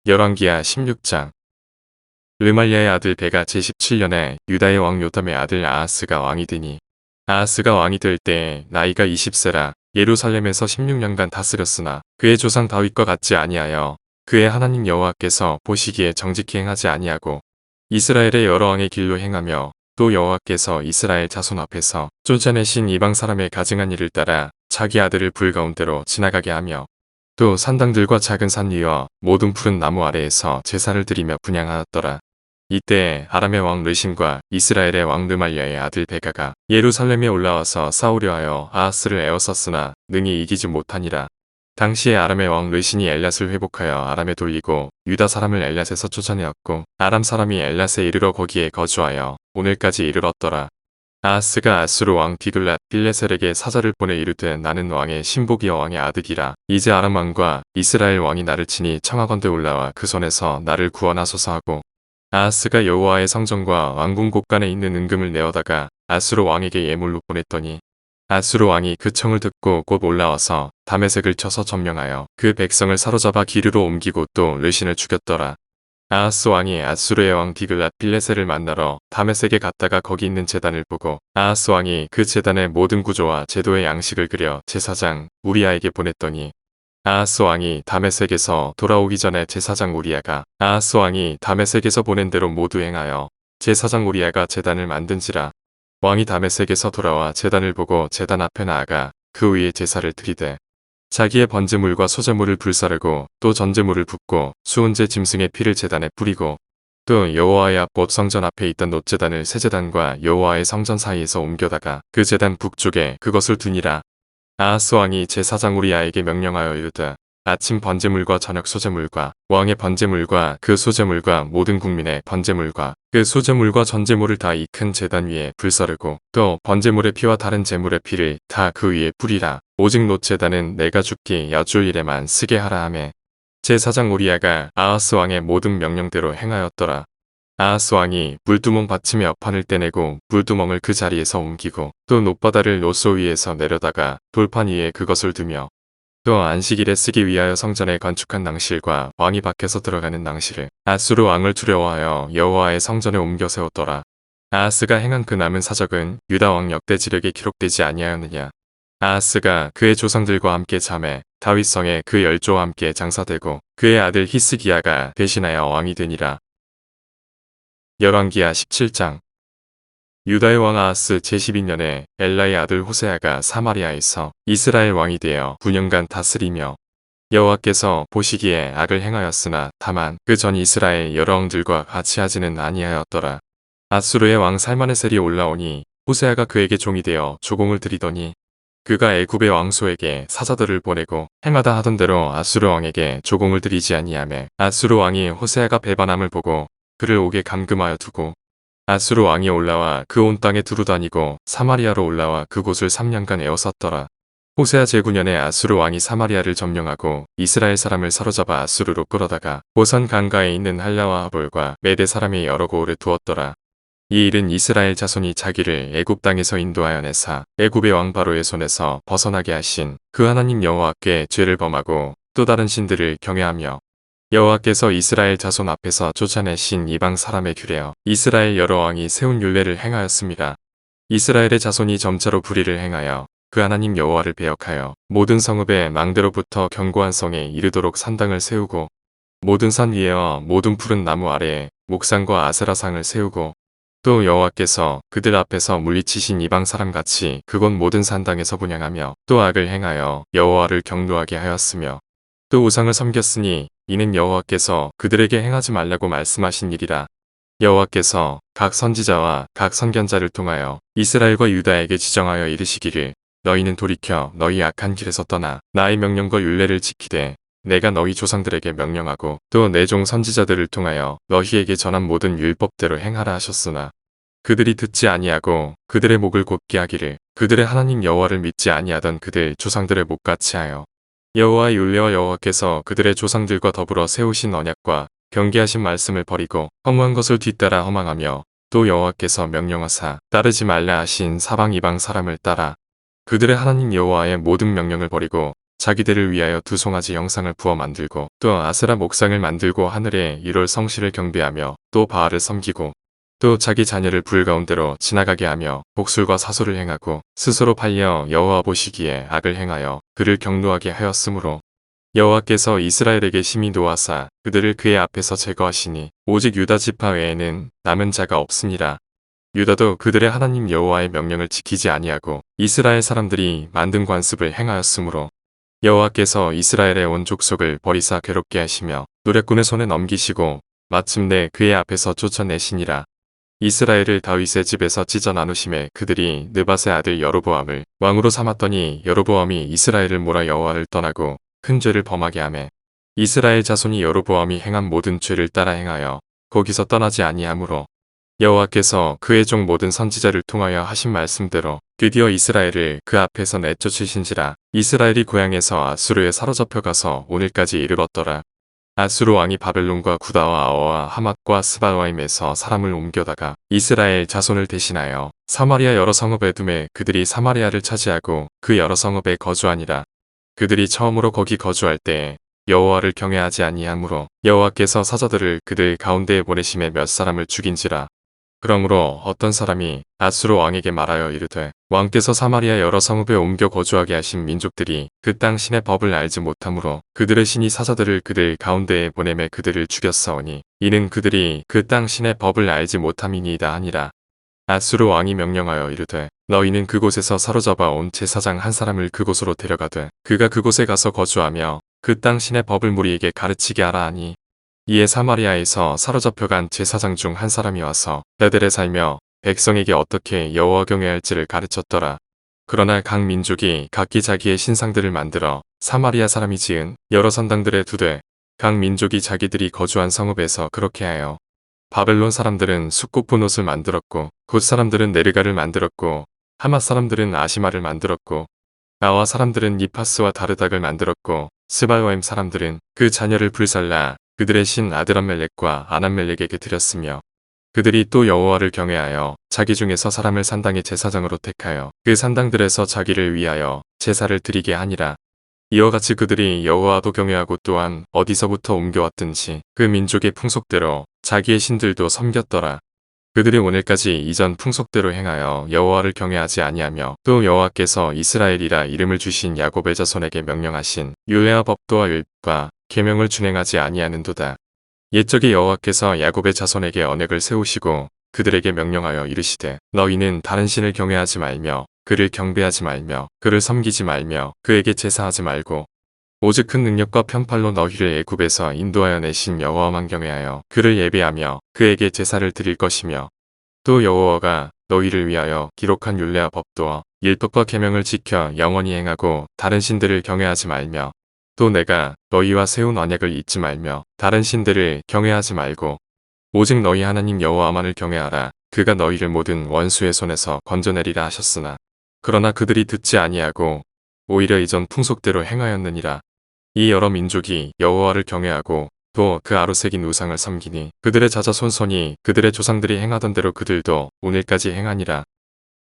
열왕기하 16장. 르말리아의 아들 베가 제17년에 유다의 왕 요담의 아들 아하스가 왕이 되니, 아하스가 왕이 될 때에 나이가 20세라 예루살렘에서 16년간 다스렸으나 그의 조상 다윗과 같지 아니하여 그의 하나님 여호와께서 보시기에 정직히 행하지 아니하고 이스라엘의 여러 왕의 길로 행하며, 또 여호와께서 이스라엘 자손 앞에서 쫓아내신 이방 사람의 가증한 일을 따라 자기 아들을 불 가운데로 지나가게 하며, 또 산당들과 작은 산 위와 모든 푸른 나무 아래에서 제사를 드리며 분향하였더라. 이때 아람의 왕 르신과 이스라엘의 왕 르말리아의 아들 베가가 예루살렘에 올라와서 싸우려 하여 아하스를 에워쌌으나 능히 이기지 못하니라. 당시에 아람의 왕 르신이 엘랏을 회복하여 아람에 돌리고 유다 사람을 엘랏에서 쫓아내었고, 아람 사람이 엘랏에 이르러 거기에 거주하여 오늘까지 이르렀더라. 아하스가 아수르 왕 디글랏 빌레셀에게 사자를 보내 이르되, 나는 왕의 신복이여 왕의 아들이라. 이제 아람 왕과 이스라엘 왕이 나를 치니 청하건대 올라와 그 손에서 나를 구원하소서 하고, 아하스가 여호와의 성전과 왕궁 곳간에 있는 은금을 내어다가 아수르 왕에게 예물로 보냈더니, 아수르 왕이 그 청을 듣고 곧 올라와서 다메섹을 쳐서 점령하여 그 백성을 사로잡아 기르로 옮기고 또 르신을 죽였더라. 아하스 왕이 아수르의 왕 디글랏 빌레셀을 만나러 다메섹에 갔다가 거기 있는 제단을 보고, 아하스 왕이 그 제단의 모든 구조와 제도의 양식을 그려 제사장 우리아에게 보냈더니, 아하스 왕이 다메섹에서 돌아오기 전에 제사장 우리아가 아하스 왕이 다메섹에서 보낸 대로 모두 행하여 제사장 우리아가 제단을 만든지라. 왕이 다메섹에서 돌아와 제단을 보고 제단 앞에 나아가 그 위에 제사를 드리되, 자기의 번제물과 소제물을 불사르고 또 전제물을 붓고 수은제 짐승의 피를 제단에 뿌리고, 또 여호와의 앞옷 성전 앞에 있던 놋제단을 새 제단과 여호와의 성전 사이에서 옮겨다가 그 제단 북쪽에 그것을 두니라. 아하스 왕이 제사장 우리아에게 명령하여 이르되, 아침 번제물과 저녁 소제물과 왕의 번제물과 그 소제물과 모든 국민의 번제물과 그 소제물과 전제물을 다 이 큰 제단 위에 불사르고, 또 번제물의 피와 다른 제물의 피를 다 그 위에 뿌리라. 오직 놋제단은 내가 죽기 여주일에만 쓰게 하라 하매, 제사장 우리아가 아하스 왕의 모든 명령대로 행하였더라. 아하스 왕이 물두멍 받침의 여판을 떼내고 물두멍을 그 자리에서 옮기고, 또 놋바다를 놋소 위에서 내려다가 돌판 위에 그것을 두며, 또 안식일에 쓰기 위하여 성전에 건축한 낭실과 왕이 밖에서 들어가는 낭실을 아수르 왕을 두려워하여 여호와의 성전에 옮겨 세웠더라. 아하스가 행한 그 남은 사적은 유다 왕 역대지력에 기록되지 아니하였느냐. 아하스가 그의 조상들과 함께 잠에 다윗성에 그 열조와 함께 장사되고, 그의 아들 히스기야가 대신하여 왕이 되니라. 열왕기하 17장. 유다의 왕 아하스 제12년에 엘라의 아들 호세아가 사마리아에서 이스라엘 왕이 되어 9년간 다스리며, 여호와께서 보시기에 악을 행하였으나 다만 그 전 이스라엘 여러 왕들과 같이 하지는 아니하였더라. 아수르의 왕 살마네셀이 올라오니 호세아가 그에게 종이 되어 조공을 드리더니, 그가 애굽의 왕소에게 사자들을 보내고 행하다 하던 대로 아수르 왕에게 조공을 드리지 아니하매, 아수르 왕이 호세아가 배반함을 보고 그를 옥에 감금하여 두고, 아수르 왕이 올라와 그 온 땅에 두루다니고 사마리아로 올라와 그곳을 3년간 에워쌌더라. 호세아 제9년에 아수르 왕이 사마리아를 점령하고 이스라엘 사람을 사로잡아 아수르로 끌어다가 보선 강가에 있는 할라와 하볼과 메대 사람의 여러 고을에 두었더라. 이 일은 이스라엘 자손이 자기를 애굽 땅에서 인도하여 내사 애굽의 왕 바로의 손에서 벗어나게 하신 그 하나님 여호와께 죄를 범하고 또 다른 신들을 경외하며, 여호와께서 이스라엘 자손 앞에서 쫓아내신 이방 사람의 규례여 이스라엘 여러 왕이 세운 율례를 행하였습니다. 이스라엘의 자손이 점차로 불의를 행하여 그 하나님 여호와를 배역하여 모든 성읍의 망대로부터 견고한 성에 이르도록 산당을 세우고, 모든 산 위에와 모든 푸른 나무 아래에 목상과 아세라상을 세우고, 또 여호와께서 그들 앞에서 물리치신 이방 사람같이 그곳 모든 산당에서 분향하며, 또 악을 행하여 여호와를 경노하게 하였으며, 또 우상을 섬겼으니 이는 여호와께서 그들에게 행하지 말라고 말씀하신 일이라. 여호와께서 각 선지자와 각 선견자를 통하여 이스라엘과 유다에게 지정하여 이르시기를, 너희는 돌이켜 너희 악한 길에서 떠나 나의 명령과 율례를 지키되 내가 너희 조상들에게 명령하고 또 내 종 선지자들을 통하여 너희에게 전한 모든 율법대로 행하라 하셨으나, 그들이 듣지 아니하고 그들의 목을 곧게 하기를 그들의 하나님 여호와를 믿지 아니하던 그들 조상들의 목같이 하여, 여호와의 율례와 여호와께서 그들의 조상들과 더불어 세우신 언약과 경계하신 말씀을 버리고 허무한 것을 뒤따라 허망하며, 또 여호와께서 명령하사 따르지 말라 하신 사방 이방 사람을 따라 그들의 하나님 여호와의 모든 명령을 버리고 자기들을 위하여 두 송아지 형상을 부어 만들고 또 아세라 목상을 만들고 하늘의 1월 성실을 경배하며 또 바알을 섬기고 또 자기 자녀를 불 가운데로 지나가게 하며 복술과 사소를 행하고 스스로 팔려 여호와 보시기에 악을 행하여 그를 경노하게 하였으므로 여호와께서 이스라엘에게 심히 노하사 그들을 그의 앞에서 제거하시니 오직 유다 지파 외에는 남은 자가 없으니라. 유다도 그들의 하나님 여호와의 명령을 지키지 아니하고 이스라엘 사람들이 만든 관습을 행하였으므로 여호와께서 이스라엘의 온 족속을 버리사 괴롭게 하시며 노략군의 손에 넘기시고 마침내 그의 앞에서 쫓아내시니라. 이스라엘을 다윗의 집에서 찢어 나누심에 그들이 느밧의 아들 여로보암을 왕으로 삼았더니 여로보암이 이스라엘을 몰아 여호와를 떠나고 큰 죄를 범하게 하매 이스라엘 자손이 여로보암이 행한 모든 죄를 따라 행하여 거기서 떠나지 아니하므로 여호와께서 그의 종 모든 선지자를 통하여 하신 말씀대로 드디어 이스라엘을 그 앞에서 내쫓으신지라. 이스라엘이 고향에서 아수르에 사로잡혀 가서 오늘까지 이르렀더라. 아수르 왕이 바벨론과 구다와 아어와 하맛과 스바와임에서 사람을 옮겨다가 이스라엘 자손을 대신하여 사마리아 여러 성읍에 두매 그들이 사마리아를 차지하고 그 여러 성읍에 거주하니라. 그들이 처음으로 거기 거주할 때에 여호와를 경외하지 아니하므로 여호와께서 사자들을 그들 가운데에 보내심에 몇 사람을 죽인지라. 그러므로 어떤 사람이 아수르 왕에게 말하여 이르되 왕께서 사마리아 여러 성읍에 옮겨 거주하게 하신 민족들이 그 땅 신의 법을 알지 못하므로 그들의 신이 사자들을 그들 가운데에 보내매 그들을 죽였사오니 이는 그들이 그 땅 신의 법을 알지 못함이니이다 하니라. 아수르 왕이 명령하여 이르되 너희는 그곳에서 사로잡아 온 제사장 한 사람을 그곳으로 데려가되 그가 그곳에 가서 거주하며 그 땅 신의 법을 무리에게 가르치게 하라 하니 이에 사마리아에서 사로잡혀간 제사장 중 한 사람이 와서 베델에 살며 백성에게 어떻게 여호와 경외할지를 가르쳤더라. 그러나 각 민족이 각기 자기의 신상들을 만들어 사마리아 사람이 지은 여러 산당들에 두되 각 민족이 자기들이 거주한 성읍에서 그렇게 하여 바벨론 사람들은 숫고픈 옷을 만들었고 굿 사람들은 네르가를 만들었고 하맛 사람들은 아시마를 만들었고 나와 사람들은 니파스와 다르닥을 만들었고 스바와임 사람들은 그 자녀를 불살라 그들의 신 아드람멜렉과 아남멜렉에게 드렸으며 그들이 또 여호와를 경외하여 자기 중에서 사람을 산당의 제사장으로 택하여 그 산당들에서 자기를 위하여 제사를 드리게 하니라. 이와 같이 그들이 여호와도 경외하고 또한 어디서부터 옮겨왔든지 그 민족의 풍속대로 자기의 신들도 섬겼더라. 그들이 오늘까지 이전 풍속대로 행하여 여호와를 경외하지 아니하며 또 여호와께서 이스라엘이라 이름을 주신 야곱의 자손에게 명령하신 유예와 법도와 율법과 계명을 준행하지 아니하는도다. 옛적에 여호와께서 야곱의 자손에게 언약을 세우시고 그들에게 명령하여 이르시되 너희는 다른 신을 경외하지 말며 그를 경배하지 말며 그를 섬기지 말며 그에게 제사하지 말고 오직 큰 능력과 편팔로 너희를 애굽에서 인도하여 내신 여호와만 경외하여 그를 예배하며 그에게 제사를 드릴 것이며 또 여호와가 너희를 위하여 기록한 율례와 법도와 율법과 계명을 지켜 영원히 행하고 다른 신들을 경외하지 말며 또 내가 너희와 세운 언약을 잊지 말며 다른 신들을 경외하지 말고 오직 너희 하나님 여호와만을 경외하라. 그가 너희를 모든 원수의 손에서 건져내리라 하셨으나 그러나 그들이 듣지 아니하고 오히려 이전 풍속대로 행하였느니라. 이 여러 민족이 여호와를 경외하고 또 그 아루새긴 우상을 섬기니 그들의 자자손손이 그들의 조상들이 행하던 대로 그들도 오늘까지 행하니라.